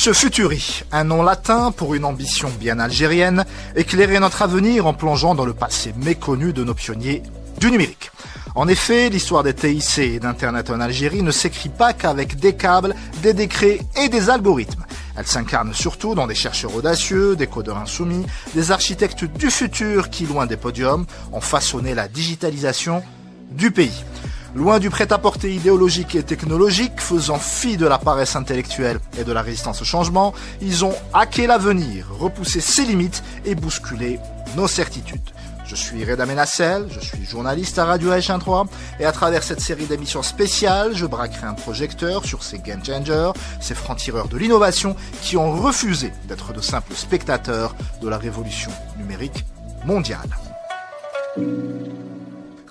Coach Futuri, un nom latin pour une ambition bien algérienne, éclairer notre avenir en plongeant dans le passé méconnu de nos pionniers du numérique. En effet, l'histoire des TIC et d'Internet en Algérie ne s'écrit pas qu'avec des câbles, des décrets et des algorithmes. Elle s'incarne surtout dans des chercheurs audacieux, des codeurs insoumis, des architectes du futur qui, loin des podiums, ont façonné la digitalisation du pays. Loin du prêt-à-porter idéologique et technologique, faisant fi de la paresse intellectuelle et de la résistance au changement, ils ont hacké l'avenir, repoussé ses limites et bousculé nos certitudes. Je suis Reda Menassel, je suis journaliste à Radio H13 et à travers cette série d'émissions spéciales, je braquerai un projecteur sur ces game changers, ces francs-tireurs de l'innovation qui ont refusé d'être de simples spectateurs de la révolution numérique mondiale.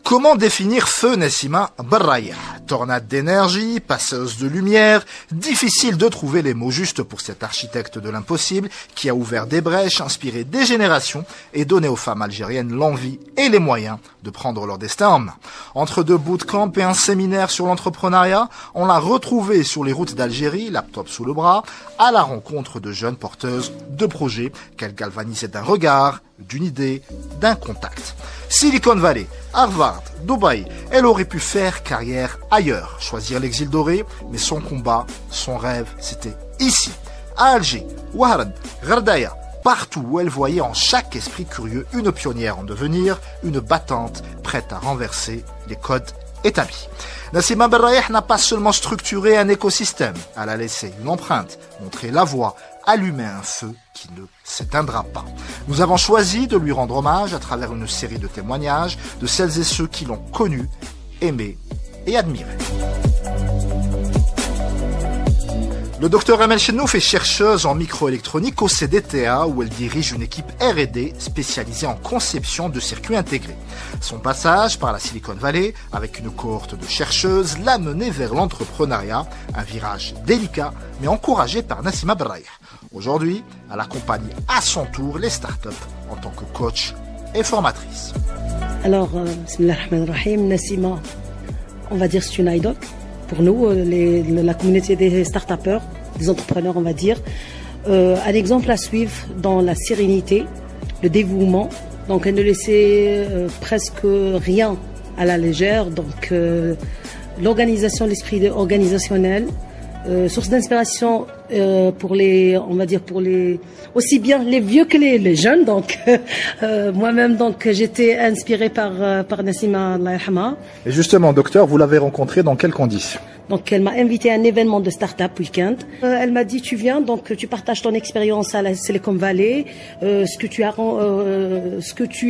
Comment définir feu Nessima Barraya? Tornade d'énergie, passeuse de lumière, difficile de trouver les mots justes pour cet architecte de l'impossible qui a ouvert des brèches, inspiré des générations et donné aux femmes algériennes l'envie et les moyens de prendre leur destin en main. Entre deux bootcamps et un séminaire sur l'entrepreneuriat, on l'a retrouvée sur les routes d'Algérie, laptop sous le bras, à la rencontre de jeunes porteuses de projets qu'elle galvanisait d'un regard, d'une idée, d'un contact. Silicon Valley, Harvard, Dubaï, elle aurait pu faire carrière ailleurs, choisir l'exil doré, mais son combat, son rêve, c'était ici, à Alger, Ouaran, Gardaya, partout où elle voyait en chaque esprit curieux une pionnière en devenir, une battante prête à renverser les codes établis. Nessima Barraya n'a pas seulement structuré un écosystème, elle a laissé une empreinte, montré la voie, allumé un feu qui ne s'éteindra pas. Nous avons choisi de lui rendre hommage à travers une série de témoignages de celles et ceux qui l'ont connue, aimée et admirée. Le docteur Amel Chennouf est chercheuse en microélectronique au CDTA où elle dirige une équipe R&D spécialisée en conception de circuits intégrés. Son passage par la Silicon Valley avec une cohorte de chercheuses l'a menée vers l'entrepreneuriat, un virage délicat mais encouragé par Nessima Barraya. Aujourd'hui, elle accompagne à son tour les startups en tant que coach et formatrice. Alors, bismillahirrahmanirrahim, Nessima, on va dire c'est une idole. Pour nous, la communauté des start-upers, des entrepreneurs, on va dire, un exemple à suivre dans la sérénité, le dévouement. Donc, elle ne laissait presque rien à la légère. Donc, l'organisation, l'esprit organisationnel, source d'inspiration pour les, on va dire pour les, aussi bien les vieux que les jeunes. Donc, moi-même, donc, j'étais inspirée par Nessima, Allah yarhamha. Et justement, docteur, vous l'avez rencontrée dans quelles conditions? Donc, elle m'a invité à un événement de start-up week-end. Elle m'a dit, tu viens, donc tu partages ton expérience à la Silicon Valley, ce que tu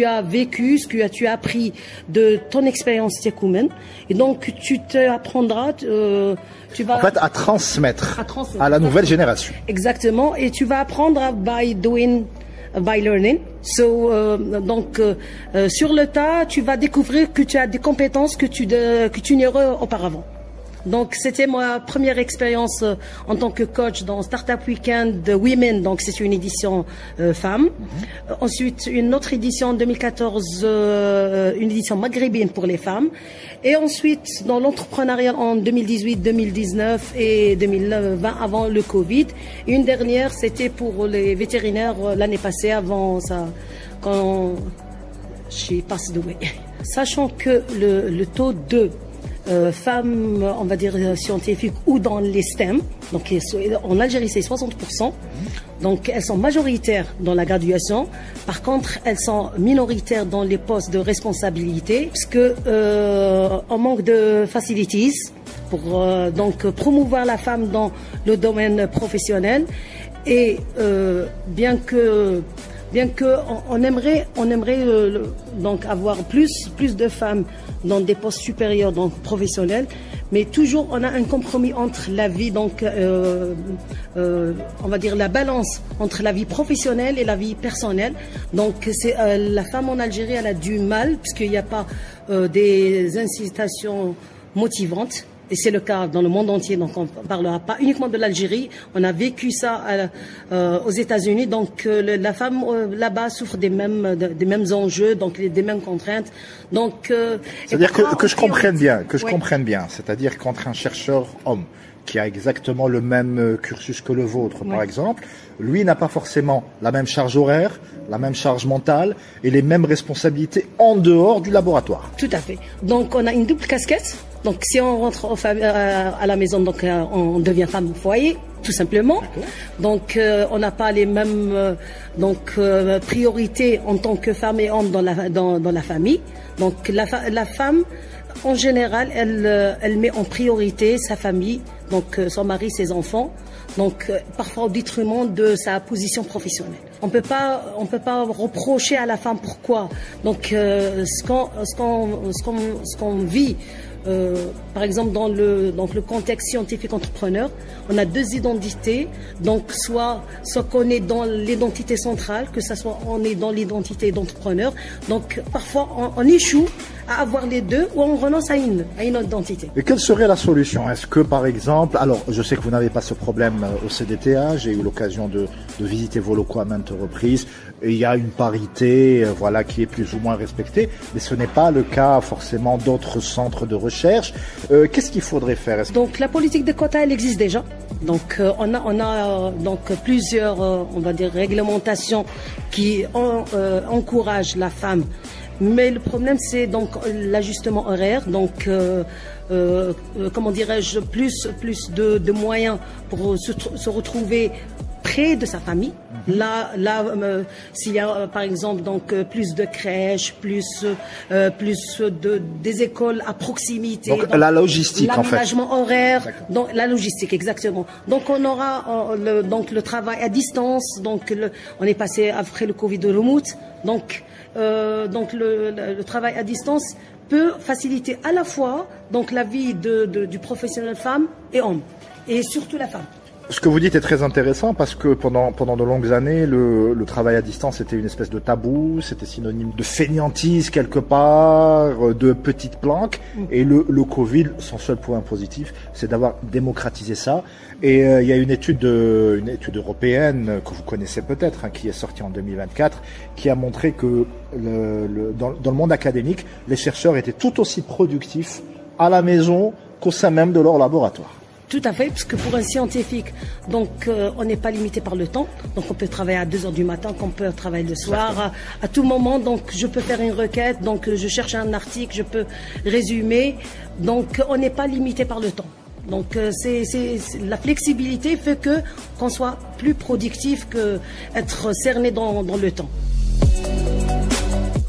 as vécu, ce que tu as appris de ton expérience Tekoumen. Et donc, tu apprendras, tu vas... En fait, à transmettre à la nouvelle génération. Exactement. Et tu vas apprendre by doing, by learning. Donc, sur le tas, tu vas découvrir que tu as des compétences que tu ignorais auparavant. Donc, c'était ma première expérience en tant que coach dans Startup Weekend Women. Donc, c'est une édition femmes. Ensuite, une autre édition en 2014, une édition maghrébine pour les femmes. Et ensuite, dans l'entrepreneuriat en 2018, 2019 et 2020 avant le Covid. Et une dernière, c'était pour les vétérinaires l'année passée avant ça, quand j'ai passé de way. Sachant que le taux de femmes, on va dire scientifiques ou dans les STEM, donc en Algérie c'est 60%, donc elles sont majoritaires dans la graduation. Par contre, elles sont minoritaires dans les postes de responsabilité, parce que on manque de facilities pour donc promouvoir la femme dans le domaine professionnel. Et bien que on aimerait donc avoir plus de femmes dans des postes supérieurs, donc professionnels, mais toujours on a un compromis entre la vie, donc on va dire la balance entre la vie professionnelle et la vie personnelle. Donc c'est la femme en Algérie, elle a du mal puisqu'il n'y a pas des incitations motivantes. Et c'est le cas dans le monde entier, donc on ne parlera pas uniquement de l'Algérie. On a vécu ça aux États-Unis, donc la femme là-bas souffre des mêmes enjeux, donc des mêmes contraintes. Donc, c'est-à-dire que je comprenne bien, c'est-à-dire qu'entre un chercheur homme qui a exactement le même cursus que le vôtre, Ouais. par exemple, lui n'a pas forcément la même charge horaire, la même charge mentale et les mêmes responsabilités en dehors du laboratoire. Tout à fait. Donc, on a une double casquette. Donc, si on rentre à la maison, donc on devient femme au foyer, tout simplement. Donc, on n'a pas les mêmes priorités en tant que femme et homme dans la famille. Donc, la femme, en général, elle met en priorité sa famille, donc son mari, ses enfants. Donc, parfois au détriment de sa position professionnelle. On peut pas reprocher à la femme pourquoi. Donc, ce qu'on vit, par exemple dans le contexte scientifique entrepreneur, on a deux identités. Donc, soit qu'on est dans l'identité centrale, que ça soit on est dans l'identité d'entrepreneur. Donc, parfois on échoue à avoir les deux ou on renonce à une identité. Et quelle serait la solution? Est-ce que, par exemple, alors je sais que vous n'avez pas ce problème au CDTA, j'ai eu l'occasion de visiter vos locaux à maintes reprises, et il y a une parité voilà, qui est plus ou moins respectée, mais ce n'est pas le cas forcément d'autres centres de recherche. Qu'est-ce qu'il faudrait faire? Donc la politique de quotas, elle existe déjà. Donc on a donc plusieurs, on va dire, réglementations qui encouragent la femme. Mais le problème, c'est donc l'ajustement horaire. Donc, comment dirais-je, plus de moyens pour se retrouver près de sa famille. Là, s'il y a par exemple donc plus de crèches, plus des écoles à proximité. Donc la logistique en fait. L'aménagement horaire, donc la logistique exactement. Donc on aura le travail à distance. Donc on est passé après le Covid au remote. Donc le travail à distance peut faciliter à la fois donc la vie du professionnel femme et homme, et surtout la femme. Ce que vous dites est très intéressant parce que pendant de longues années, le travail à distance était une espèce de tabou, c'était synonyme de fainéantise quelque part, de petites planques. Et le Covid, son seul point positif, c'est d'avoir démocratisé ça. Et il y a une étude européenne que vous connaissez peut-être, hein, qui est sortie en 2024, qui a montré que dans le monde académique, les chercheurs étaient tout aussi productifs à la maison qu'au sein même de leur laboratoire. Tout à fait, parce que pour un scientifique, donc on n'est pas limité par le temps. Donc on peut travailler à 2h du matin, qu'on peut travailler le soir, à tout moment. Donc je peux faire une requête, donc je cherche un article, je peux résumer. Donc on n'est pas limité par le temps. Donc la flexibilité fait qu'on soit plus productif que être cerné dans le temps.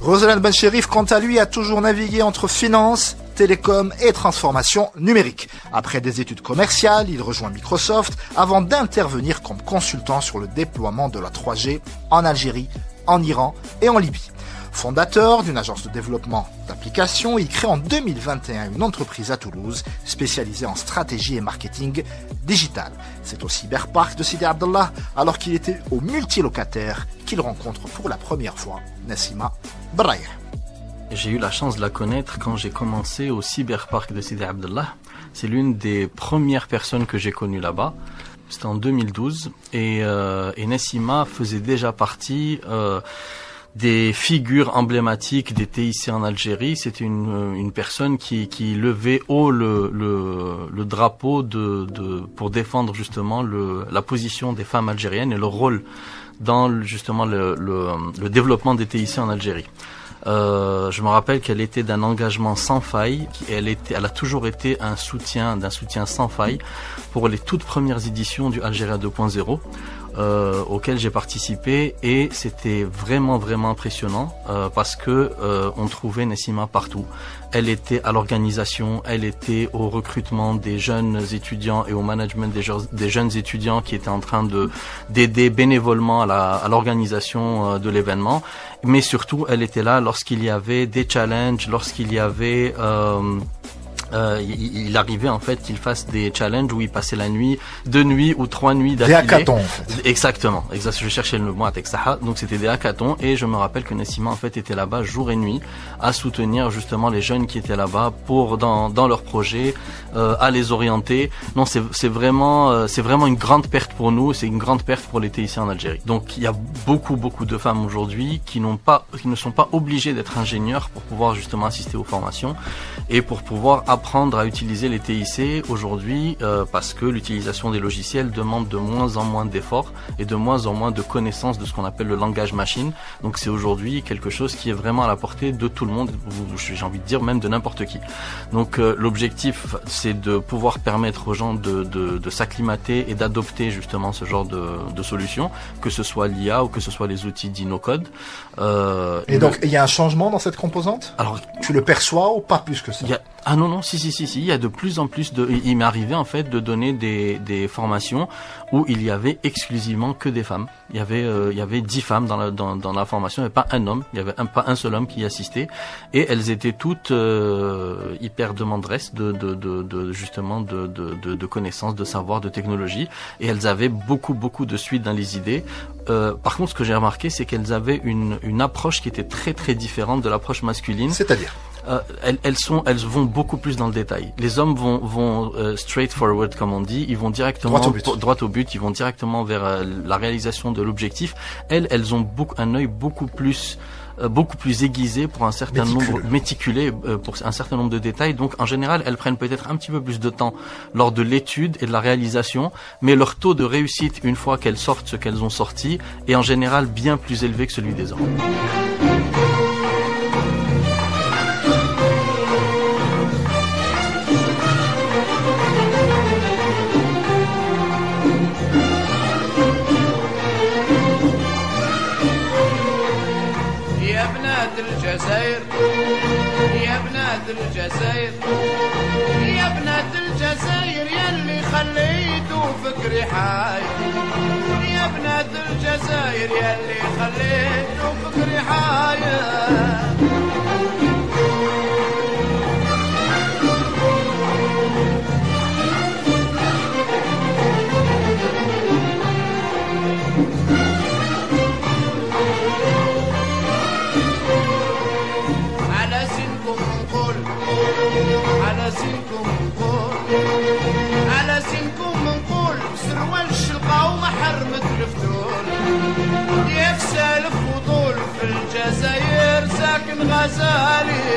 Roselaine Bencherif, quant à lui, a toujours navigué entre finance, télécom et transformation numérique. Après des études commerciales, il rejoint Microsoft avant d'intervenir comme consultant sur le déploiement de la 3G en Algérie, en Iran et en Libye. Fondateur d'une agence de développement d'applications, il crée en 2021 une entreprise à Toulouse spécialisée en stratégie et marketing digital. C'est au Cyberpark de Sidi Abdallah, alors qu'il était au multilocataire, qu'il rencontre pour la première fois Nassima Berraya. J'ai eu la chance de la connaître quand j'ai commencé au Cyberpark de Sidi Abdallah. C'est l'une des premières personnes que j'ai connues là-bas. C'était en 2012 et Nassima faisait déjà partie des figures emblématiques des TIC en Algérie. C'était une personne qui levait haut le drapeau pour défendre justement la position des femmes algériennes et leur rôle dans justement le développement des TIC en Algérie. Je me rappelle qu'elle était d'un engagement sans faille. Elle a toujours été d'un soutien sans faille pour les toutes premières éditions du Algérie 2.0. Auquel j'ai participé, et c'était vraiment impressionnant parce que on trouvait Nassima partout. Elle était à l'organisation, elle était au recrutement des jeunes étudiants et au management des jeunes étudiants qui étaient en train d'aider bénévolement à l'organisation de l'événement. Mais surtout, elle était là lorsqu'il y avait des challenges, lorsqu'il y avait il arrivait en fait qu'il fasse des challenges où il passait la nuit, 2 nuits ou 3 nuits d'affilée. Des hackathons en fait. Exactement, je cherchais le mot à Texaha, donc c'était des hackathons, et je me rappelle que Nassima en fait était là-bas jour et nuit à soutenir justement les jeunes qui étaient là-bas pour dans leurs projets, à les orienter. Non, c'est vraiment une grande perte pour nous, c'est une grande perte pour les TIC en Algérie. Donc il y a beaucoup de femmes aujourd'hui qui ne sont pas obligées d'être ingénieurs pour pouvoir justement assister aux formations et pour pouvoir apprendre à utiliser les TIC aujourd'hui parce que l'utilisation des logiciels demande de moins en moins d'efforts et de moins en moins de connaissances de ce qu'on appelle le langage machine. Donc c'est aujourd'hui quelque chose qui est vraiment à la portée de tout le monde, j'ai envie de dire même de n'importe qui. Donc l'objectif, c'est de pouvoir permettre aux gens de s'acclimater et d'adopter justement ce genre de solutions, que ce soit l'IA ou que ce soit les outils d'InnoCode. Et donc il y a un changement dans cette composante? Alors tu le perçois ou pas plus que ça? Ah non, si, il y a de plus en plus il m'est arrivé en fait de donner des formations où il y avait exclusivement que des femmes. Il y avait 10 femmes dans la formation, il n'y avait pas un homme, il n'y avait pas un seul homme qui y assistait, et elles étaient toutes hyper demanderesses justement de connaissances, de savoir, de technologie, et elles avaient beaucoup de suite dans les idées. Par contre, ce que j'ai remarqué, c'est qu'elles avaient une approche qui était très très différente de l'approche masculine. C'est-à-dire elles vont beaucoup plus dans le détail. Les hommes vont straight forward, comme on dit. Ils vont directement droit au but. Ils vont directement vers la réalisation de l'objectif. Elles ont un œil beaucoup plus aiguisé pour un certain nombre méticulé pour un certain nombre de détails. Donc en général, elles prennent peut-être un petit peu plus de temps lors de l'étude et de la réalisation, mais leur taux de réussite une fois qu'elles sortent ce qu'elles ont sorti est en général bien plus élevé que celui des hommes. الجزائر يا بنات الجزائر يلي خليتو فكري حي يا بنات الجزائر يلي خليتو فكري حي على سنكم نقول سروال الشلقة ومحرمة الفتول يفسى الفضول في الجزائر ساكن غزالي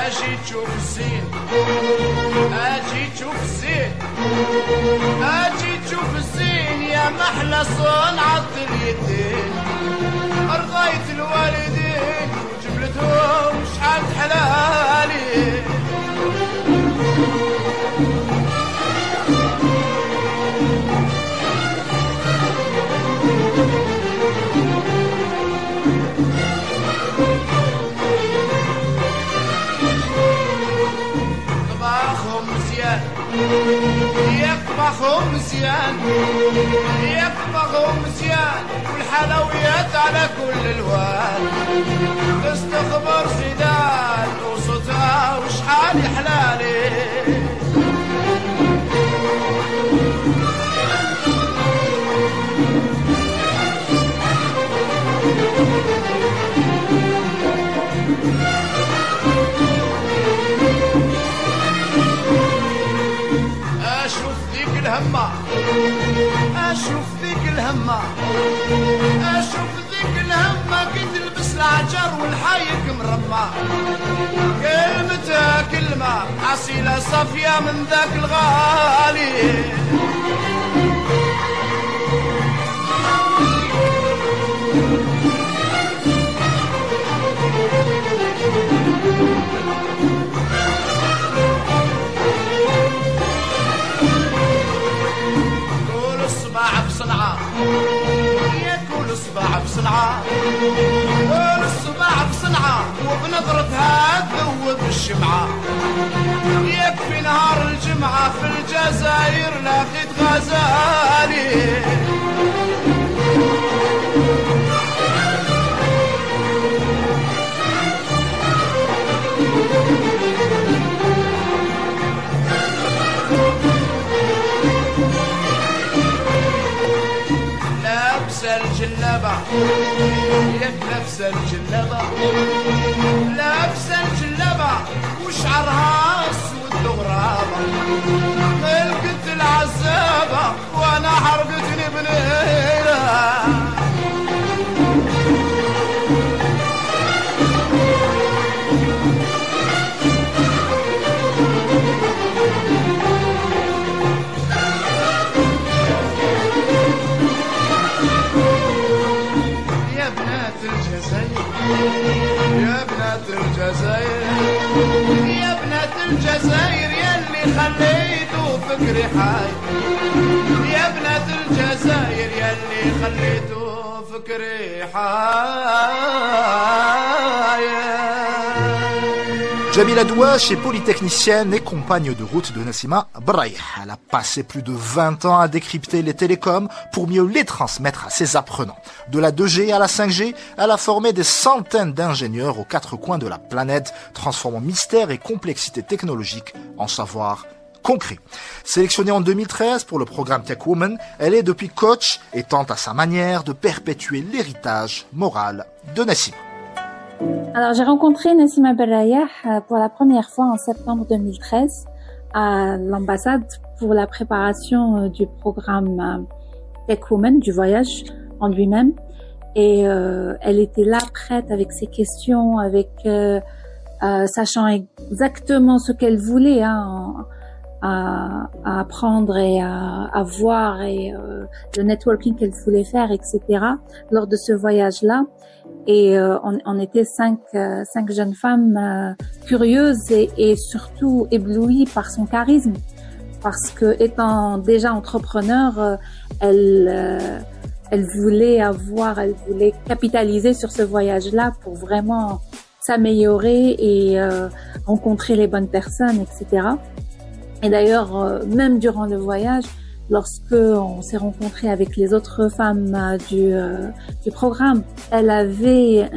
اجي تشوف الزين اجي تشوف الزين اجي تشوف الزين يا محلى صنعة اليدين رضيت الوالدين وجبلتهم شحال حلالي يطبخوا مزيان يطبخوا مزيان والحلويات على كل الوان تستخبر خدال وصوتها وشحال حلالي اشوف ذيك الهمة اشوف ذيك الهمة كي تلبس العجر والحايك مرمى كلمتها كلمة اصيلة صافية من ذاك الغالي ياكل صباع بصنعة كل الصباع بصنعة وبنظرتها تذوب الشمعة يكفي نهار الجمعة في الجزائر لقيت غزالي الجلابة ياك لابسة الجلابة لابسة الجلابة وشعرها الجزائر يلي خليتو فكري حي يا بنات الجزائر يلي خليتو فكري حي. Jamila Douache est polytechnicienne et compagne de route de Nassima Berrayeh. Elle a passé plus de 20 ans à décrypter les télécoms pour mieux les transmettre à ses apprenants. De la 2G à la 5G, elle a formé des centaines d'ingénieurs aux quatre coins de la planète, transformant mystère et complexité technologique en savoir concret. Sélectionnée en 2013 pour le programme Tech Woman, elle est depuis coach et tente à sa manière de perpétuer l'héritage moral de Nassima. Alors, j'ai rencontré Nassima Berrayeh pour la première fois en septembre 2013 à l'ambassade pour la préparation du programme Tech Woman, du voyage en lui-même. Et elle était là, prête avec ses questions, avec sachant exactement ce qu'elle voulait à apprendre et à voir et le networking qu'elle voulait faire, etc. lors de ce voyage-là. Et on était cinq jeunes femmes curieuses et surtout éblouies par son charisme, parce que étant déjà entrepreneur, elle voulait capitaliser sur ce voyage-là pour vraiment s'améliorer et rencontrer les bonnes personnes, etc. Et d'ailleurs, même durant le voyage, lorsque on s'est rencontré avec les autres femmes du programme, elle avait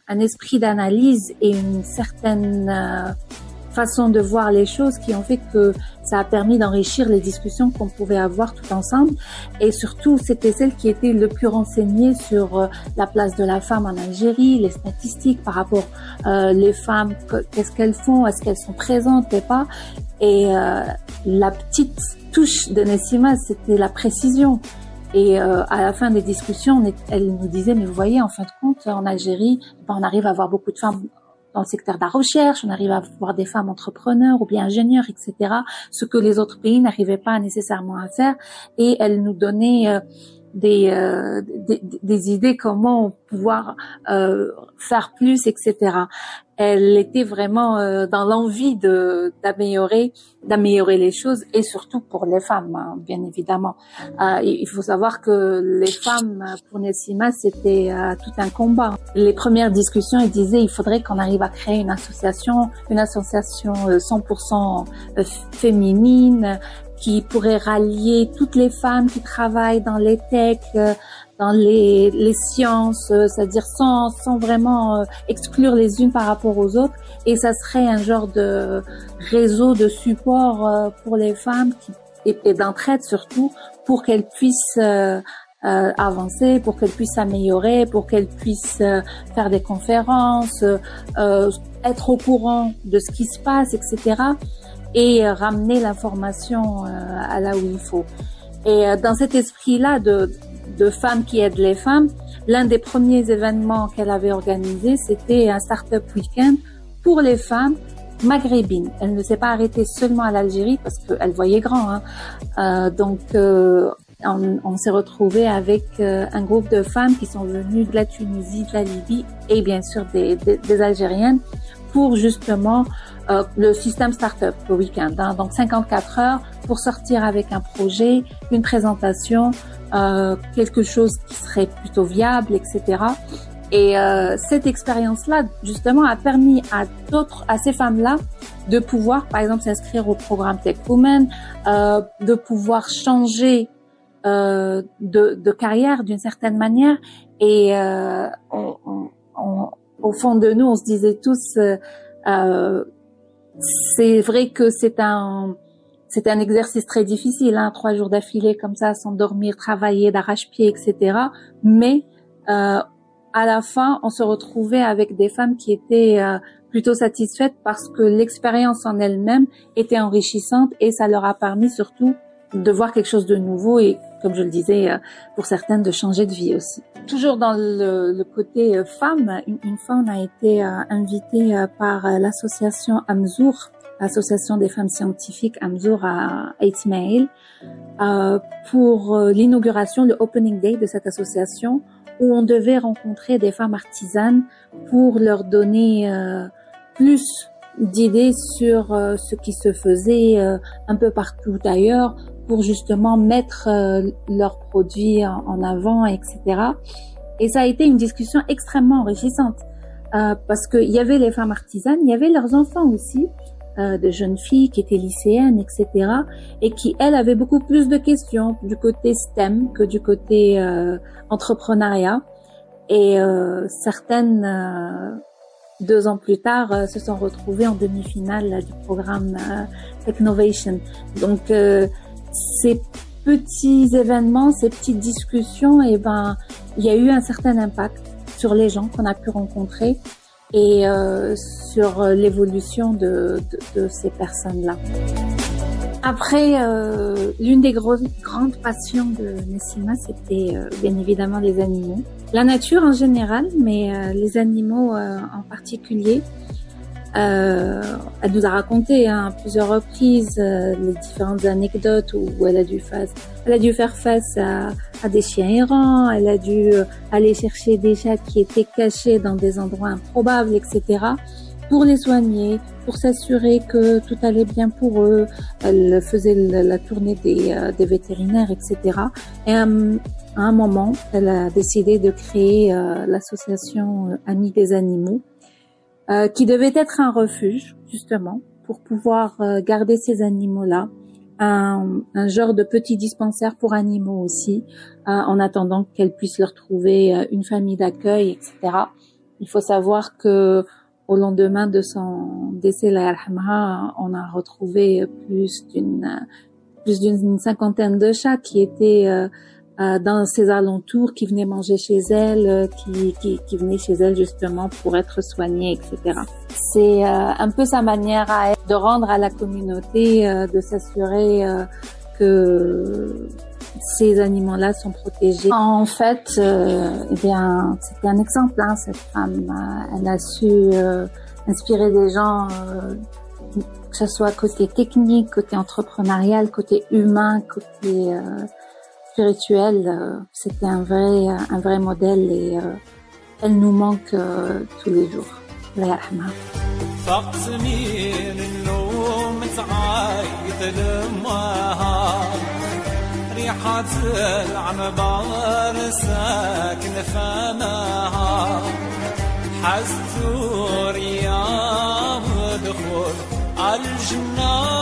un esprit d'analyse et une certaine façon de voir les choses qui ont fait que ça a permis d'enrichir les discussions qu'on pouvait avoir tout ensemble. Et surtout, c'était celle qui était le plus renseignée sur la place de la femme en Algérie, les statistiques par rapport les femmes, qu'est-ce qu'elles font, est-ce qu'elles sont présentes et pas. Et la petite touche de Nassima, c'était la précision. Et à la fin des discussions, elle nous disait, mais vous voyez, en fin de compte, en Algérie, on arrive à avoir beaucoup de femmes dans le secteur de la recherche, on arrive à avoir des femmes entrepreneurs ou bien ingénieurs, etc., ce que les autres pays n'arrivaient pas nécessairement à faire. Et elle nous donnait des idées comment pouvoir faire plus, etc. Elle était vraiment dans l'envie d'améliorer les choses, et surtout pour les femmes, hein, bien évidemment. Il faut savoir que les femmes, pour Nassima, c'était tout un combat. Les premières discussions, elles disaient il faudrait qu'on arrive à créer une association 100% féminine, qui pourrait rallier toutes les femmes qui travaillent dans les techs, dans les sciences, c'est-à-dire sans vraiment exclure les unes par rapport aux autres. Et ça serait un genre de réseau de support pour les femmes et d'entraide surtout, pour qu'elles puissent avancer, pour qu'elles puissent s'améliorer, pour qu'elles puissent faire des conférences, être au courant de ce qui se passe, etc. et ramener l'information à là où il faut. Et dans cet esprit-là de femmes qui aident les femmes, l'un des premiers événements qu'elle avait organisé, c'était un start-up week-end pour les femmes maghrébines. Elle ne s'est pas arrêtée seulement à l'Algérie parce qu'elle voyait grand, hein. Donc on s'est retrouvé avec un groupe de femmes qui sont venues de la Tunisie, de la Libye et bien sûr des Algériennes pour justement le système start-up le week-end, hein. Donc 54 heures pour sortir avec un projet, une présentation, quelque chose qui serait plutôt viable, etc. Et cette expérience-là, justement, a permis à ces femmes-là de pouvoir, par exemple, s'inscrire au programme Tech Woman, de pouvoir changer de carrière d'une certaine manière. Et au fond de nous, on se disait tous, c'est vrai que c'est un exercice très difficile, hein, 3 jours d'affilée comme ça, sans dormir, travailler d'arrache-pied, etc. Mais à la fin, on se retrouvait avec des femmes qui étaient plutôt satisfaites parce que l'expérience en elle-même était enrichissante et ça leur a permis surtout de voir quelque chose de nouveau et, comme je le disais, pour certaines, de changer de vie aussi. Toujours dans le côté femme, une fois on a été invité par l'association Amzour, l'association des femmes scientifiques Amzour à Ismaël, pour l'inauguration, le opening day de cette association, où on devait rencontrer des femmes artisanes pour leur donner plus d'idées sur ce qui se faisait un peu partout ailleurs pour justement mettre leurs produits en avant, etc. Et ça a été une discussion extrêmement enrichissante parce qu'il y avait les femmes artisanes, il y avait leurs enfants aussi, de jeunes filles qui étaient lycéennes, etc. et qui, elles, avaient beaucoup plus de questions du côté STEM que du côté entrepreneuriat. Et certaines, 2 ans plus tard, se sont retrouvées en demi-finale du programme Technovation. Donc, ces petits événements, ces petites discussions, il y a eu un certain impact sur les gens qu'on a pu rencontrer et sur l'évolution de ces personnes-là. Après, l'une des grandes passions de Nessima, c'était bien évidemment les animaux. La nature en général, mais les animaux en particulier. Elle nous a raconté à plusieurs reprises les différentes anecdotes où elle a dû faire face à des chiens errants, elle a dû aller chercher des chats qui étaient cachés dans des endroits improbables, etc. pour les soigner, pour s'assurer que tout allait bien pour eux. Elle faisait la tournée des vétérinaires, etc. Et à un moment, elle a décidé de créer l'association Amis des animaux, qui devait être un refuge, justement, pour pouvoir garder ces animaux-là. Un genre de petit dispensaire pour animaux aussi, en attendant qu'elle puisse leur trouver une famille d'accueil, etc. Il faut savoir que au lendemain de son décès, la yarhamha, on a retrouvé plus d'une cinquantaine de chats qui étaient dans ses alentours, qui venaient manger chez elle, qui venaient chez elle justement pour être soignés, etc. C'est un peu sa manière à elle de rendre à la communauté, de s'assurer que ces animaux-là sont protégés. En fait, c'était un exemple, hein, cette femme. Elle a su inspirer des gens, que ce soit côté technique, côté entrepreneurial, côté humain, côté spirituel. C'était un vrai modèle et elle nous manque tous les jours. الله يرحمها. فقت من النوم تعايد لمها ريحة العنبر ساكن فمها حزت رياض دخول الجنة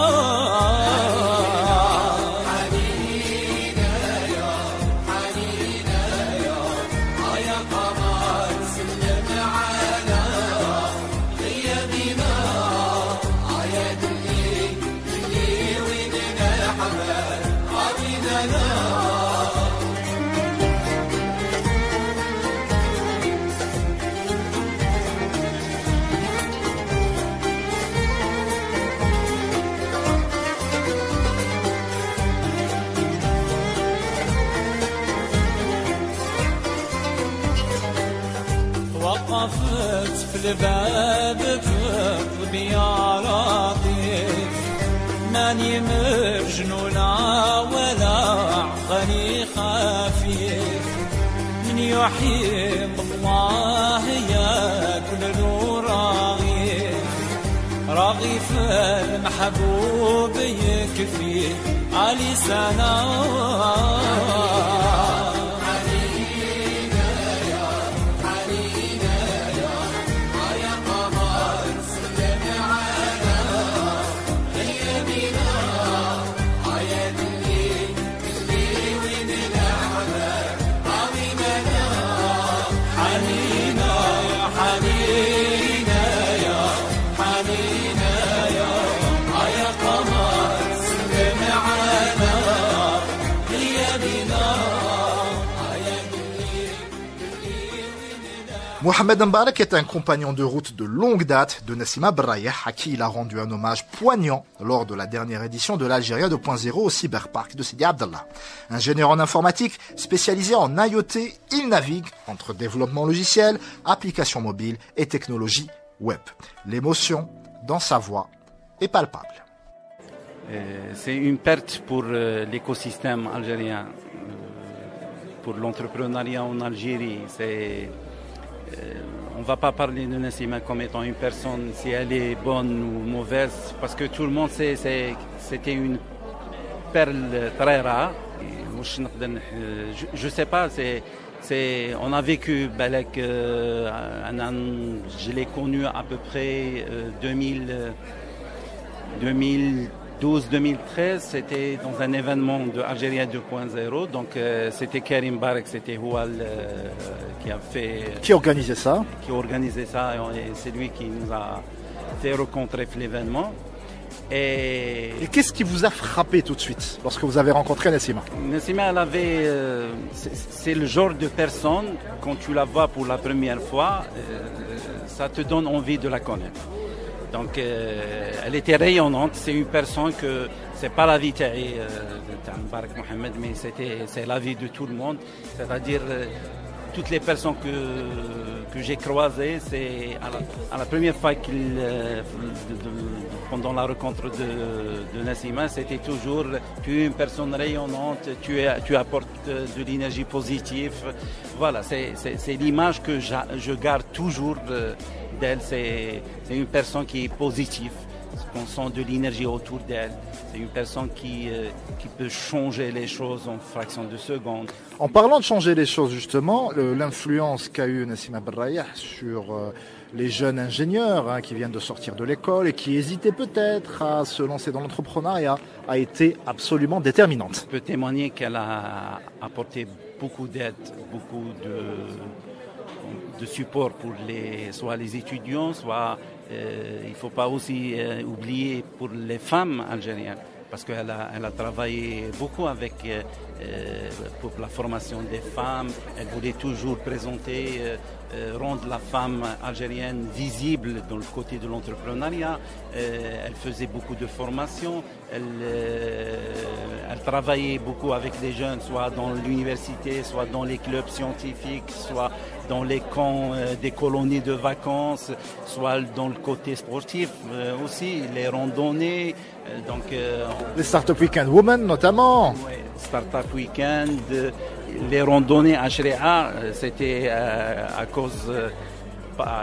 وقفت في الباب تطلب يا لطيف ماني مجنونة ولا عقلي خفيف من يحب الله ياكل له رغيف المحبوب يكفي علي سنة Mohamed Mbarek est un compagnon de route de longue date de Nessima Berrayah, à qui il a rendu un hommage poignant lors de la dernière édition de l'Algérie 2.0 au Cyberpark de Sidi Abdallah. Ingénieur en informatique, spécialisé en IoT, il navigue entre développement logiciel, applications mobiles et technologies web. L'émotion dans sa voix est palpable. C'est une perte pour l'écosystème algérien, pour l'entrepreneuriat en Algérie. on va pas parler de Nassima comme étant une personne, si elle est bonne ou mauvaise, parce que tout le monde sait, c'était une perle très rare. Je sais pas, on a vécu, je l'ai connu à peu près 2012-2013, c'était dans un événement de Algérie 2.0, donc c'était Karim Barek, c'était Houal qui organisait ça. Et c'est lui qui nous a fait rencontrer l'événement. Et qu'est-ce qui vous a frappé tout de suite lorsque vous avez rencontré Nassima? Nassima, elle avait, c'est le genre de personne, quand tu la vois pour la première fois, ça te donne envie de la connaître. Donc, elle était rayonnante. C'est une personne que c'est pas la vie de Mbarak Mohamed, mais c'est la vie de tout le monde. C'est-à-dire toutes les personnes que j'ai croisées, c'est à la première fois pendant la rencontre de Nassima, c'était toujours tu es une personne rayonnante, tu apportes de l'énergie positive. Voilà, c'est l'image que je garde toujours d'elle. C'est une personne qui est positive. On sent de l'énergie autour d'elle. C'est une personne qui peut changer les choses en fraction de seconde. En parlant de changer les choses, justement, l'influence qu'a eu Nassima Berrayah sur les jeunes ingénieurs qui viennent de sortir de l'école et qui hésitaient peut-être à se lancer dans l'entrepreneuriat a été absolument déterminante. Je peux témoigner qu'elle a apporté beaucoup d'aide, beaucoup de support pour soit les étudiants, soit il ne faut pas aussi oublier pour les femmes algériennes, parce qu'elle a travaillé beaucoup pour la formation des femmes. Elle voulait toujours présenter, rendre la femme algérienne visible dans le côté de l'entrepreneuriat. Elle faisait beaucoup de formations. Elle travaillait beaucoup avec les jeunes, soit dans l'université, soit dans les clubs scientifiques, soit dans les camps des colonies de vacances, soit dans le côté sportif aussi, les randonnées. Les Startup Weekend Women notamment. Oui, Startup Weekend, les randonnées à Shreha, c'était à cause,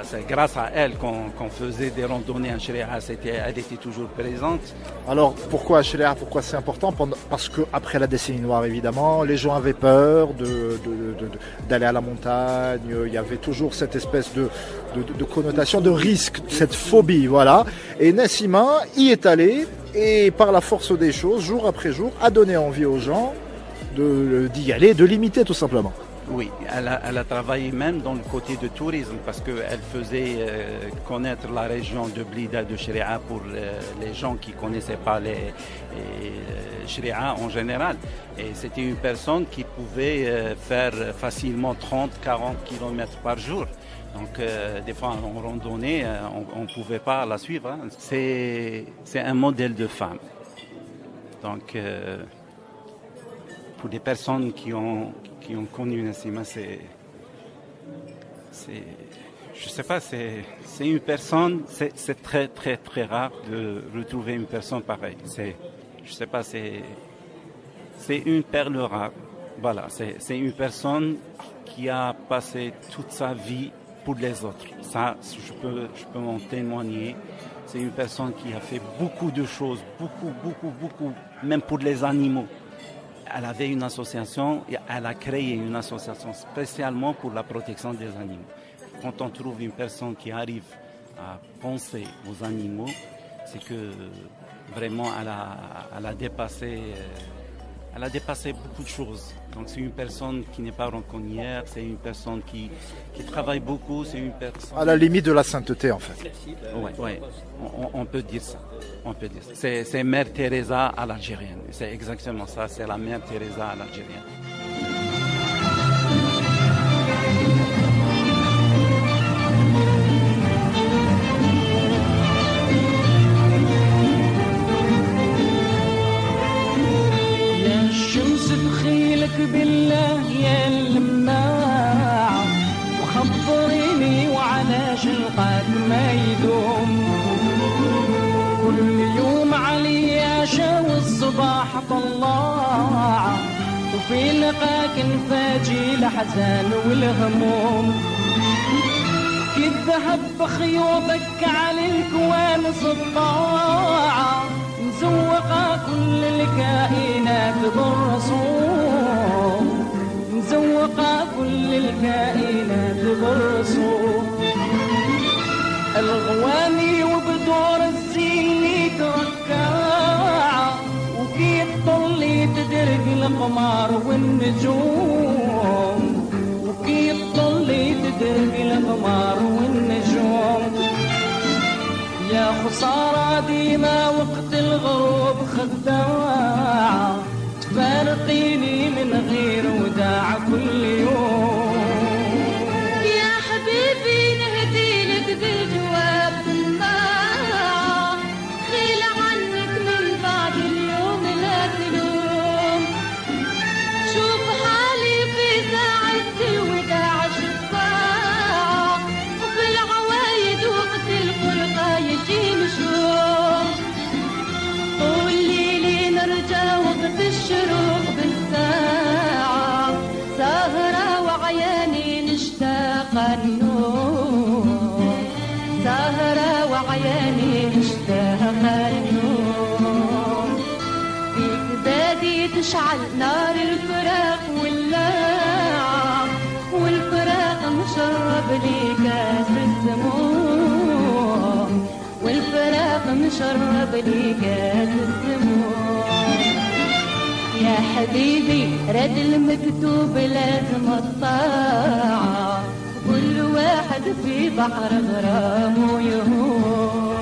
c'est grâce à elle qu'on faisait des randonnées à Shreha. Elle était toujours présente. Alors pourquoi à Shreha, pourquoi c'est important? Parce qu'après la décennie noire, évidemment, les gens avaient peur d'aller à la montagne. Il y avait toujours cette espèce de connotation de risque, cette phobie, voilà. Et Nassima y est allée et par la force des choses, jour après jour, a donné envie aux gens d'y aller, de l'imiter tout simplement. Oui, elle a travaillé même dans le côté de tourisme, parce qu'elle faisait connaître la région de Blida, de Shreha, pour les gens qui ne connaissaient pas les Shreha en général. Et c'était une personne qui pouvait faire facilement 30-40 km par jour. Donc, des fois, en randonnée, on ne pouvait pas la suivre. Hein. C'est un modèle de femme. Donc, pour des personnes qui ont connu Nassima, je sais pas, c'est une personne, c'est très très très rare de retrouver une personne pareille. Je sais pas, c'est une perle rare. Voilà, c'est une personne qui a passé toute sa vie pour les autres. Ça, je peux en témoigner. C'est une personne qui a fait beaucoup de choses, beaucoup, même pour les animaux. Elle avait une association, elle a créé une association spécialement pour la protection des animaux. Quand on trouve une personne qui arrive à penser aux animaux, c'est que vraiment elle a dépassé beaucoup de choses. Donc c'est une personne qui n'est pas rancunière, c'est une personne qui travaille beaucoup, c'est une personne... À la limite de la sainteté en fait. Oui, on peut dire ça. C'est Mère Teresa à l'algérienne. C'est exactement ça, c'est la Mère Teresa à l'algérienne. بالله يا اللماع وخبريني وعلى شلقك ما يدوم كل يوم علي شاو الصباح طلاع وفي لقاك نفاجي الحزن والهموم الذهب بخيوطك على الكوان سطاعة مزوقة كل الكائنات بالرسوم مزوقة كل الكائنات بالرسوم الغواني وبدور الزين اللي تركاعة وكي تطلي تدرك القمر والنجوم وكي تطلي تدرك القمر والنجوم يا خسارة ديما وقت الغروب خداعة تفارقيني من غير وداع كل يوم يا حبيبي نهدي لك بالجواب بالناعة خيل عنك من بعد اليوم لا تلوم شوف حالي في ساعة الوداع شفاعة وفي العوايد وقت الفرقة يجي نشوف طول ليلي نرجع وقت الشروق بالساعة سهرة وعياني نشتاق النوم سهرة وعياني نشتاق النوم فيك زادي تشعل نار الفراق واللاعة والفراق مشرب لي كاس السموم والفراق مشرب لي كاس السموم يا حبيبي رد المكتوب لازم الطاعة كل واحد في بحر غرامه يهون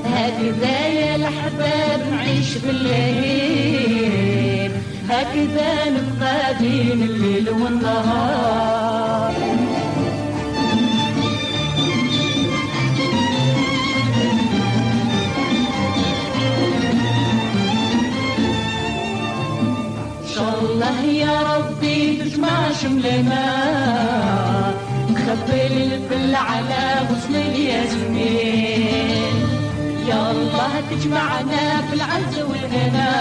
هكذا يا الأحباب نعيش بالليل هكذا نبقى بين الليل والنهار إن شاء الله يا ربي تجمع شملنا نخبي الفل على غصن الياسمين يا الله تجمعنا في العز والغنى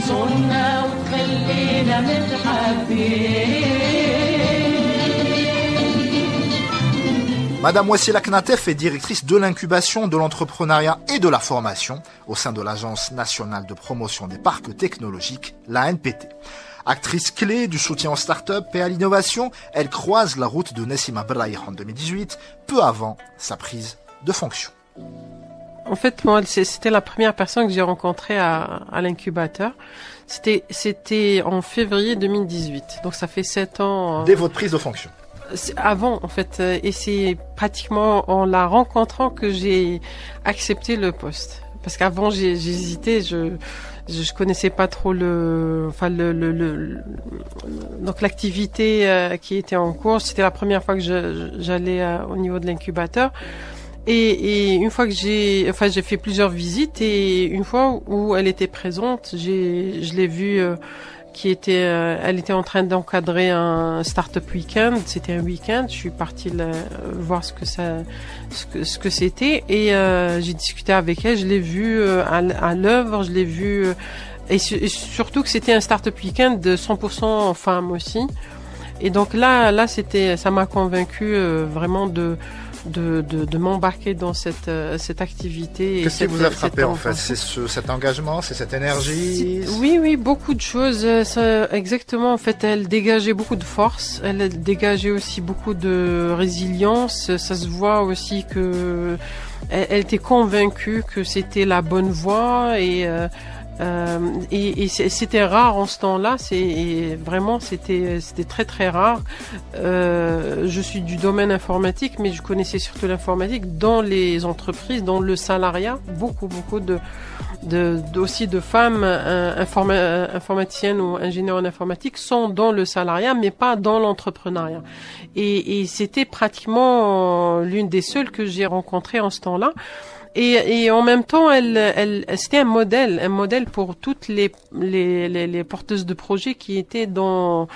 صرنا وتخلينا متحابين. Madame Wassila Knatef est directrice de l'incubation, de l'entrepreneuriat et de la formation au sein de l'Agence nationale de promotion des parcs technologiques, l'ANPT. Actrice clé du soutien aux startups et à l'innovation, elle croise la route de Nessima Berraïh en 2018, peu avant sa prise de fonction. En fait, moi, c'était la première personne que j'ai rencontrée à l'incubateur. C'était en février 2018. Donc, ça fait 7 ans. Dès votre prise de fonction? Avant, en fait. Et c'est pratiquement en la rencontrant que j'ai accepté le poste. Parce qu'avant, j'hésitais, je connaissais pas trop donc l'activité qui était en cours. C'était la première fois que j'allais au niveau de l'incubateur. Et une fois que j'ai fait plusieurs visites et une fois où elle était présente, je l'ai vue elle était en train d'encadrer un start-up week-end. C'était un week-end. Je suis partie voir ce que c'était et j'ai discuté avec elle. Je l'ai vue à l'œuvre. Je l'ai vue et surtout que c'était un start-up week-end de 100% femmes aussi. Et donc là, ça m'a convaincue vraiment de m'embarquer dans cette activité. Qu'est-ce qui vous a frappé en fait? C'est cet engagement, c'est cette énergie? Oui, beaucoup de choses. Exactement, en fait, elle dégageait beaucoup de force, elle dégageait aussi beaucoup de résilience. Ça se voit aussi que elle était convaincue que c'était la bonne voie et c'était rare en ce temps-là. C'était très très rare. Je suis du domaine informatique, mais je connaissais surtout l'informatique dans les entreprises, dans le salariat. Beaucoup aussi de femmes informaticiennes ou ingénieurs en informatique sont dans le salariat, mais pas dans l'entrepreneuriat. Et c'était pratiquement l'une des seules que j'ai rencontrées en ce temps-là. Et en même temps, c'était un modèle pour toutes les porteuses de projets qui étaient dans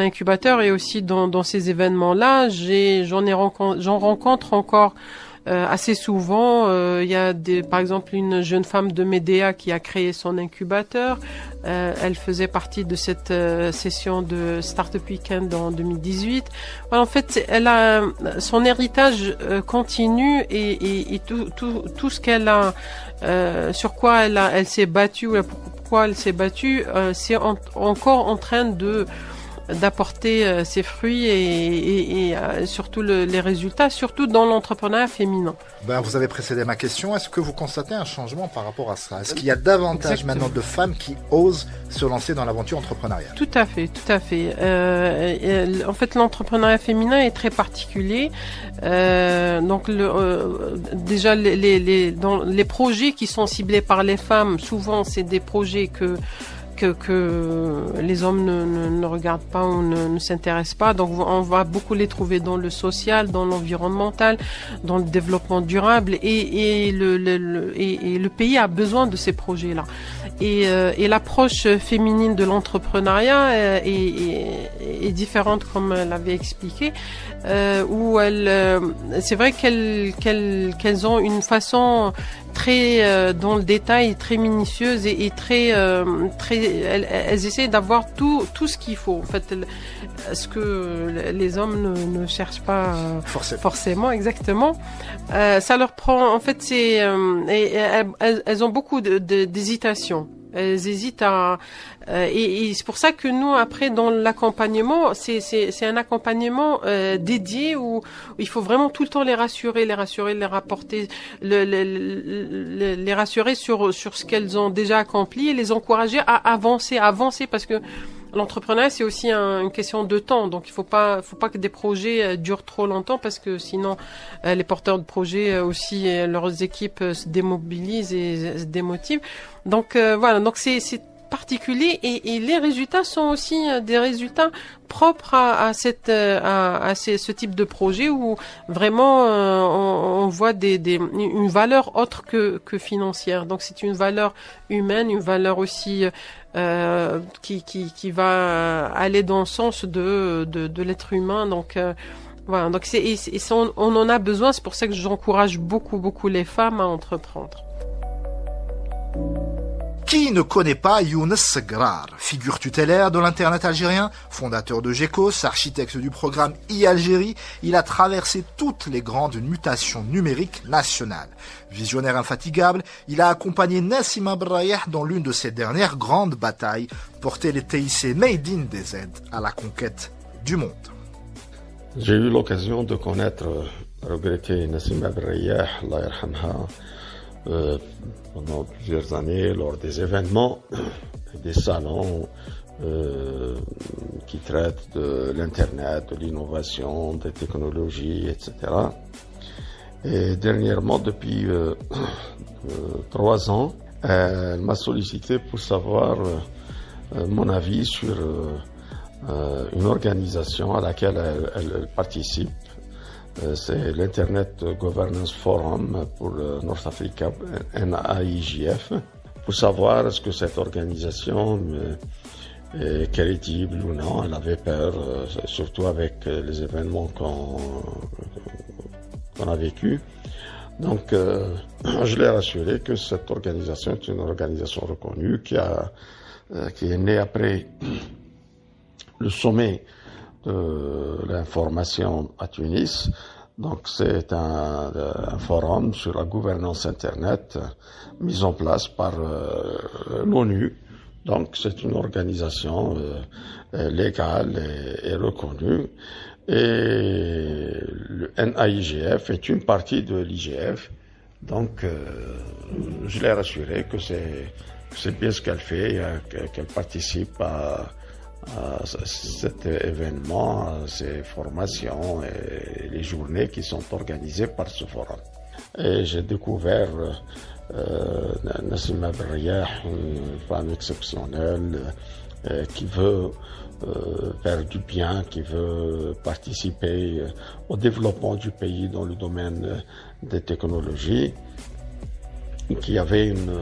l'incubateur et aussi dans ces événements-là. J'en rencontre encore assez souvent, il y a par exemple une jeune femme de Médéa qui a créé son incubateur. Elle faisait partie de cette session de Startup Weekend en 2018. En fait, elle a son héritage continu et tout ce qu'elle a, sur quoi elle s'est battue, ou pourquoi elle s'est battue, c'est encore en train d'apporter ses fruits et surtout les résultats, surtout dans l'entrepreneuriat féminin. Vous avez précédé ma question. Est-ce que vous constatez un changement par rapport à ça? Est-ce qu'il y a davantage maintenant de femmes qui osent se lancer dans l'aventure entrepreneuriale? Tout à fait. En fait, l'entrepreneuriat féminin est très particulier. Donc, déjà, les projets qui sont ciblés par les femmes, souvent, c'est des projets que les hommes ne regardent pas ou ne s'intéressent pas. Donc on va beaucoup les trouver dans le social, dans l'environnemental, dans le développement durable et le pays a besoin de ces projets-là. Et l'approche féminine de l'entrepreneuriat est différente, comme elle avait expliqué, où c'est vrai qu'elles ont une façon très dans le détail, très minutieuse et très elles essaient d'avoir tout ce qu'il faut. En fait, ce que les hommes ne cherchent pas forcément exactement. Ça leur prend, en fait, elles ont beaucoup d'hésitation. Elles hésitent et c'est pour ça que nous, après, dans l'accompagnement, c'est un accompagnement dédié où il faut vraiment tout le temps les rassurer, les rapporter, les rassurer sur ce qu'elles ont déjà accompli et les encourager à avancer parce que l'entrepreneuriat, c'est aussi une question de temps. Donc, il faut pas que des projets durent trop longtemps parce que sinon, les porteurs de projets aussi, leurs équipes se démobilisent et se démotivent. Donc, voilà. Donc, c'est particulier et les résultats sont aussi des résultats propres à ce type de projet où vraiment on voit une valeur autre que financière. Donc c'est une valeur humaine, une valeur aussi qui va aller dans le sens de l'être humain. Donc voilà, donc on en a besoin. C'est pour ça que j'encourage beaucoup les femmes à entreprendre. Qui ne connaît pas Younes Segrar, figure tutélaire de l'Internet algérien, fondateur de GECOS, architecte du programme e-Algérie, il a traversé toutes les grandes mutations numériques nationales. Visionnaire infatigable, il a accompagné Nassima Berrayah dans l'une de ses dernières grandes batailles, porter les TIC Made in DZ à la conquête du monde. J'ai eu l'occasion de connaître, regretter Nassima Berrayah, Allah yarhamha, pendant plusieurs années lors des événements, des salons qui traitent de l'Internet, de l'innovation, des technologies, etc. Et dernièrement, depuis 3 ans, elle m'a sollicité pour savoir mon avis sur une organisation à laquelle elle participe. C'est l'Internet Governance Forum pour North Africa, NAIJF, pour savoir est-ce que cette organisation est crédible ou non. Elle avait peur, surtout avec les événements qu'on a vécu. Donc, je l'ai rassuré que cette organisation est une organisation reconnue qui est née après le sommet de l'information à Tunis. Donc c'est un forum sur la gouvernance Internet mis en place par l'ONU. Donc c'est une organisation légale et reconnue. Et le NAIGF est une partie de l'IGF. Donc je l'ai rassuré que c'est bien ce qu'elle fait, qu'elle participe à cet événement, à ces formations et les journées qui sont organisées par ce forum. Et j'ai découvert Nassima Berrayah, une femme exceptionnelle qui veut faire du bien, qui veut participer au développement du pays dans le domaine des technologies, qui avait une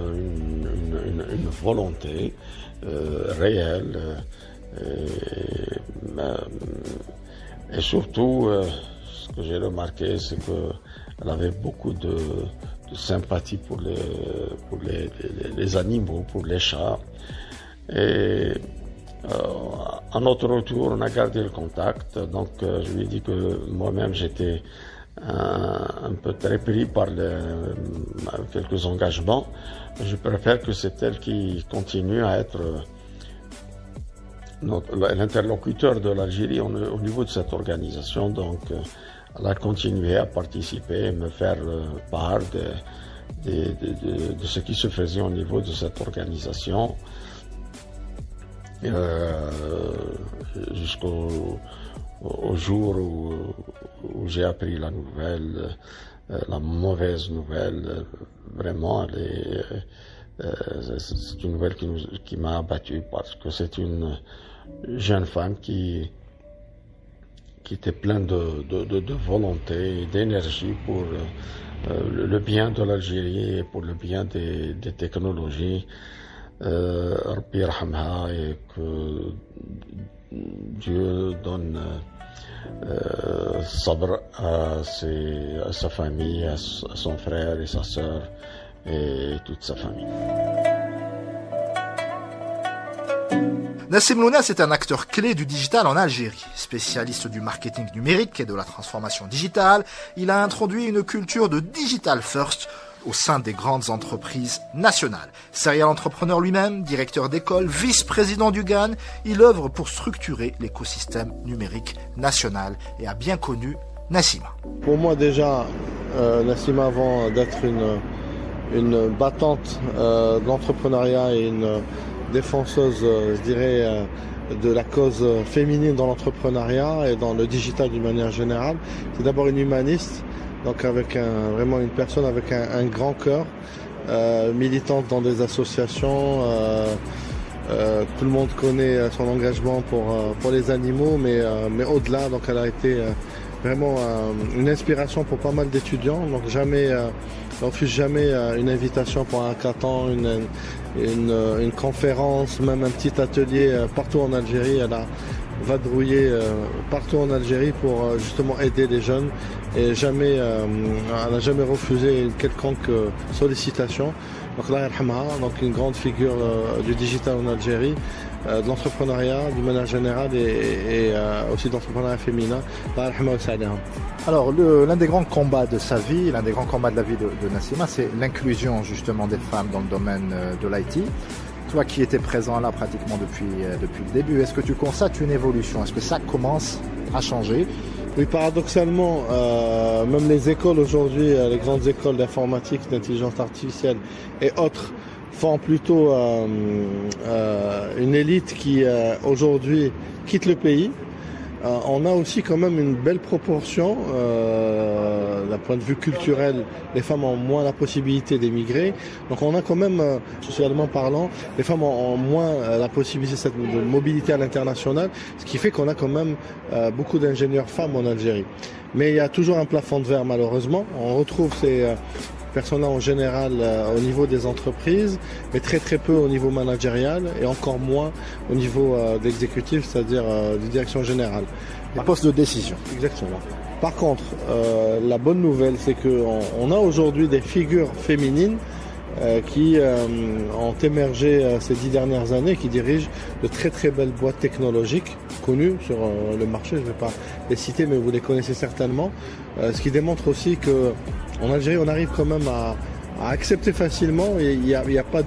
volonté réelle. Et surtout, ce que j'ai remarqué, c'est que Elle avait beaucoup de sympathie pour les animaux, pour les chats. Et à notre retour, on a gardé le contact. Donc, je lui ai dit que moi-même, j'étais un peu très pris par quelques engagements. Je préfère que c'est elle qui continue à être l'interlocuteur de l'Algérie au niveau de cette organisation. Donc, elle a continué à participer et me faire part de ce qui se faisait au niveau de cette organisation. Jusqu'au jour où j'ai appris la nouvelle, la mauvaise nouvelle. Vraiment, c'est une nouvelle qui m'a abattu parce que c'est une jeune femme qui était pleine de volonté et d'énergie pour le bien de l'Algérie et pour le bien des technologies. Rabbi yarhamha, et que Dieu donne sabr à sa famille, à son frère et sa sœur et toute sa famille. Nassim Lounas est un acteur clé du digital en Algérie. Spécialiste du marketing numérique et de la transformation digitale, il a introduit une culture de digital first au sein des grandes entreprises nationales. Serial entrepreneur lui-même, directeur d'école, vice-président du GAN, il œuvre pour structurer l'écosystème numérique national et a bien connu Nassima. Pour moi déjà, Nassima, avant d'être une battante de l'entrepreneuriat et une défenseuse, je dirais, de la cause féminine dans l'entrepreneuriat et dans le digital d'une manière générale, c'est d'abord une humaniste. Donc avec vraiment une personne avec un grand cœur, militante dans des associations. Tout le monde connaît son engagement pour les animaux, mais au-delà, donc elle a été vraiment une inspiration pour pas mal d'étudiants. Donc jamais, on refuse jamais une invitation pour un hackathon, une conférence, même un petit atelier partout en Algérie. Elle a vadrouillé partout en Algérie pour justement aider les jeunes et jamais, elle n'a jamais refusé une quelconque sollicitation. Donc là, donc une grande figure du digital en Algérie, de l'entrepreneuriat d'une manière générale et aussi de l'entrepreneuriat féminin. Alors l'un des grands combats de sa vie, l'un des grands combats de la vie de Nassima, c'est l'inclusion justement des femmes dans le domaine de l'IT. Toi qui étais présent là pratiquement depuis le début, est-ce que tu constates une évolution? Est-ce que ça commence à changer? Oui, paradoxalement, même les écoles aujourd'hui, les grandes écoles d'informatique, d'intelligence artificielle et autres, font plutôt une élite qui aujourd'hui quitte le pays. On a aussi quand même une belle proportion, d'un point de vue culturel, les femmes ont moins la possibilité d'émigrer. Donc on a quand même, socialement parlant, les femmes ont moins la possibilité de mobilité à l'international, ce qui fait qu'on a quand même beaucoup d'ingénieurs femmes en Algérie. Mais il y a toujours un plafond de verre malheureusement. On retrouve ces personnes-là en général au niveau des entreprises, mais très très peu au niveau managérial et encore moins au niveau d'exécutif, c'est-à-dire de direction générale. Les postes de décision. Exactement. Par contre, la bonne nouvelle, c'est qu'on a aujourd'hui des figures féminines qui ont émergé ces 10 dernières années, qui dirigent de très très belles boîtes technologiques connues sur le marché. Je ne vais pas les citer, mais vous les connaissez certainement. Ce qui démontre aussi que en Algérie, on arrive quand même à accepter facilement et il n'y a pas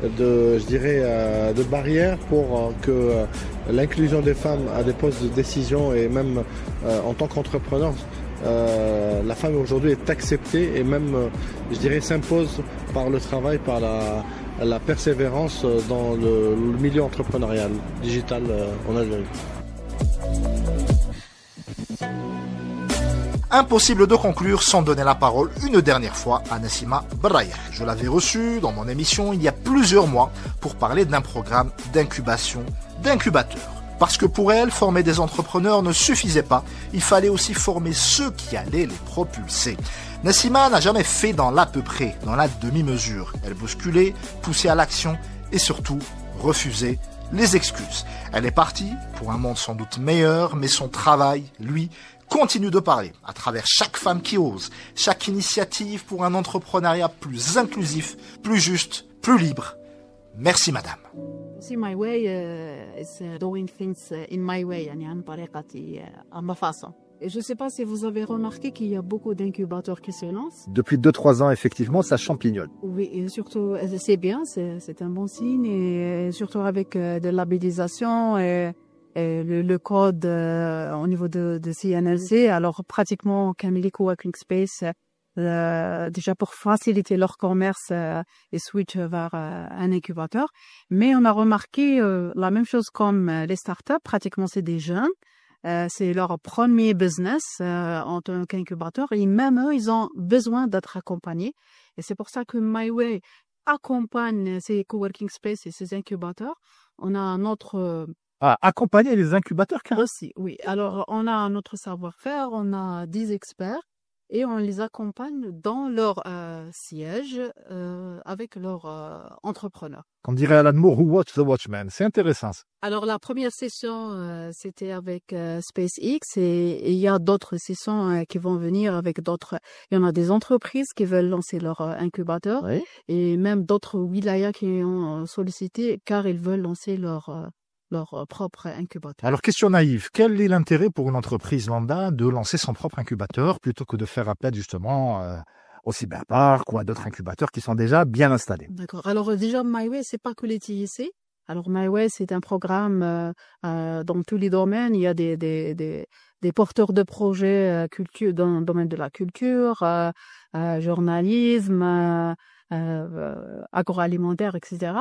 je dirais, de barrière pour que l'inclusion des femmes à des postes de décision et même en tant qu'entrepreneur, la femme aujourd'hui est acceptée et même, je dirais, s'impose par le travail, par la persévérance dans le milieu entrepreneurial digital en Algérie. Impossible de conclure sans donner la parole une dernière fois à Nassima Berrayah. Je l'avais reçue dans mon émission il y a plusieurs mois pour parler d'un programme d'incubation, d'incubateur. Parce que pour elle, former des entrepreneurs ne suffisait pas, il fallait aussi former ceux qui allaient les propulser. Nassima n'a jamais fait dans l'à peu près, dans la demi-mesure. Elle bousculait, poussait à l'action et surtout refusait les excuses. Elle est partie pour un monde sans doute meilleur, mais son travail, lui, continue de parler à travers chaque femme qui ose, chaque initiative pour un entrepreneuriat plus inclusif, plus juste, plus libre. Merci madame. See, my way is doing things in my way, يعني عن طريقتي à ma façon. Et je ne sais pas si vous avez remarqué qu'il y a beaucoup d'incubateurs qui se lancent. Depuis 2-3 ans, effectivement, ça champignonne. Oui, et surtout, c'est bien, c'est un bon signe, et surtout avec de labellisation et le code au niveau de CNLC. Alors, pratiquement, Camille Coworking Space, déjà pour faciliter leur commerce et switch vers un incubateur. Mais on a remarqué la même chose comme les startups, pratiquement c'est des jeunes. C'est leur premier business en tant qu'incubateur et même eux, ils ont besoin d'être accompagnés. Et c'est pour ça que MyWay accompagne ces coworking spaces et ces incubateurs. On a un autre... accompagner les incubateurs carrément. Aussi, oui. Alors, on a notre savoir-faire, on a 10 experts et on les accompagne dans leur siège avec leurs entrepreneurs. On dirait à l'admour, Who Watch the Watchman. C'est intéressant. Alors, la première session, c'était avec SpaceX et il y a d'autres sessions qui vont venir avec d'autres. Il y en a des entreprises qui veulent lancer leur incubateur et même d'autres wilayas qui ont sollicité car ils veulent lancer leur propre incubateur. Alors, question naïve, quel est l'intérêt pour une entreprise lambda de lancer son propre incubateur plutôt que de faire appel justement au Cyberpark ou à d'autres incubateurs qui sont déjà bien installés? D'accord. Alors déjà, MyWay, c'est pas que les TIC. Alors MyWay, c'est un programme dans tous les domaines. Il y a des porteurs de projets culture dans le domaine de la culture, journalisme, agroalimentaire, etc.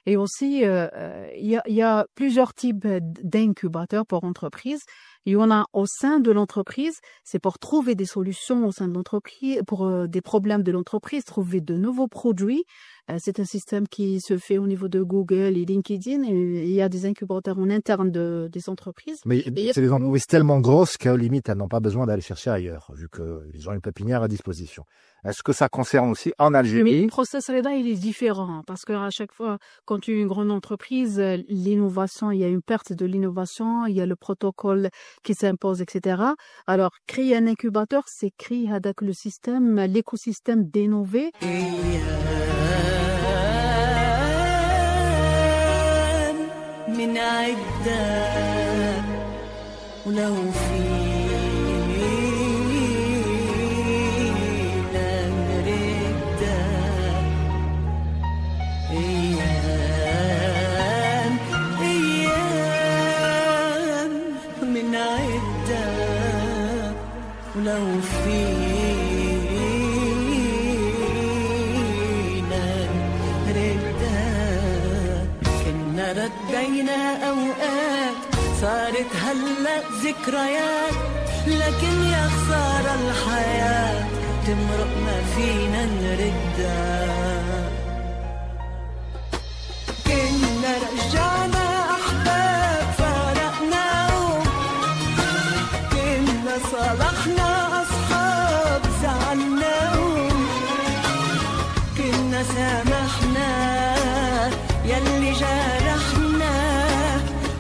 Et aussi, il y a plusieurs types d'incubateurs pour entreprises. Il y en a au sein de l'entreprise, c'est pour trouver des solutions au sein de l'entreprise, pour des problèmes de l'entreprise, trouver de nouveaux produits. C'est un système qui se fait au niveau de Google et LinkedIn. Et il y a des incubateurs en interne des entreprises. Mais c'est des entreprises tellement grosses qu'à limite, elles n'ont pas besoin d'aller chercher ailleurs, vu qu'ils ont une pépinière à disposition. Est-ce que ça concerne aussi en Algérie? Le process là, il est différent parce qu'à chaque fois, quand tu es une grande entreprise, l'innovation, il y a une perte de l'innovation, il y a le protocole qui s'impose, etc. Alors, créer un incubateur, c'est créer avec le système, l'écosystème d'innover. ولو فينا نردا كنا ردينا أوقات صارت هلأ ذكريات لكن يا خسارة الحياة تمرق ما فينا نردا كنا رجعنا أحباب فارقناهم كنا صالحنا أصحاب زعلناهم كنا سامحنا يلي جرحنا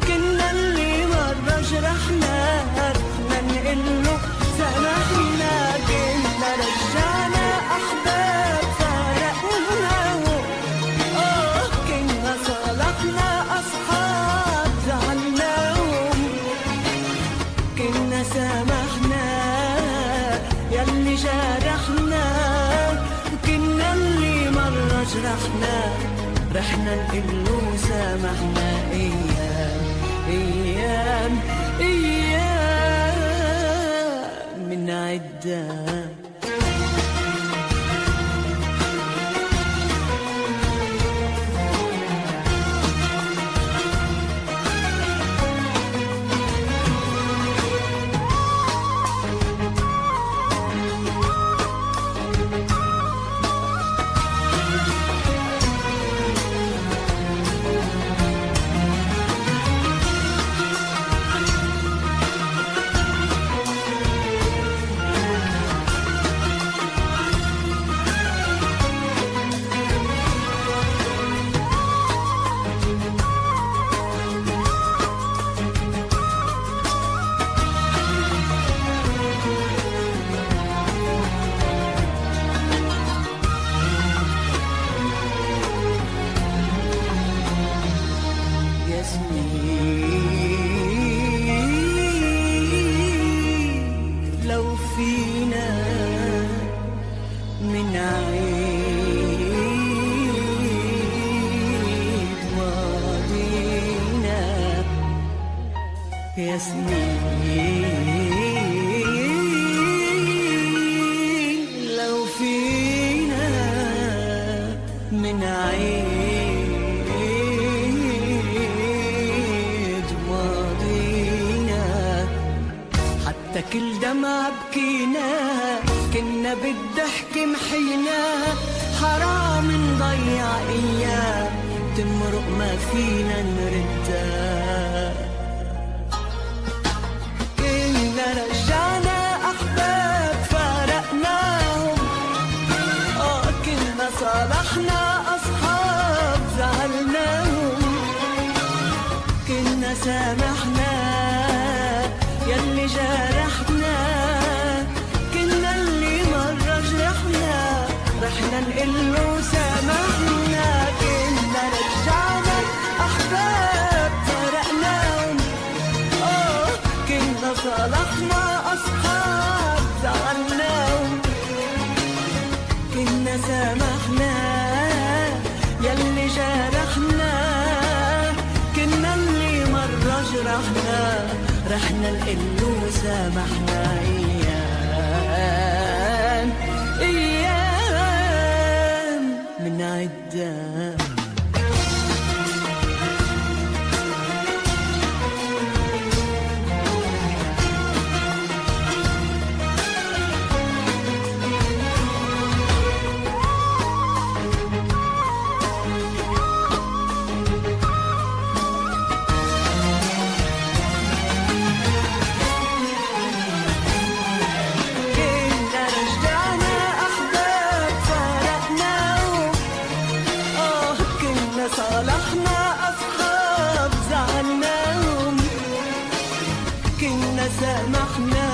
كنا اللي مرة جرحنا رحنا نقله سامحنا كنا رجعنا أحباب فارقناهم كنا صالحنا أصحاب زعلناهم كنا سامحنا يلي جرحنا وكنا اللي مرة جرحنا رحنا نقله سامحنا أيام أيام أيام من عدة لو فينا من عيد ماضينا يا سنين، لو فينا من عيد ماضينا، حتى كل دمعة بكينا كنا بالضحك محينا، حرام نضيع ايام تمرق ما فينا نردها. كنا رجعنا احباب فارقناهم، كنا صالحنا اصحاب زعلناهم، كنا سامحنا يلي جرحنا، كنا اللي مرة جرحنا رحنا نقله سامحنا. كنا رجعنا أحباب فرقناهم، كنا صالحنا أصحاب زعلناهم، كنا سامحنا يلي جرحنا، كنا اللي مرة جرحنا رحنا نقله سامحنا. أيام أيام من عدة صالحنا أصحاب زعلناهم، كنا سامحنا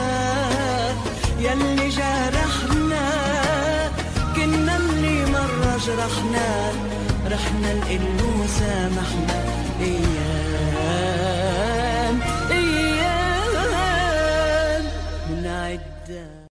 يلي جرحنا، كنا اللي مرة جرحنا رحنا نقله سامحنا. أيام أيام من عدة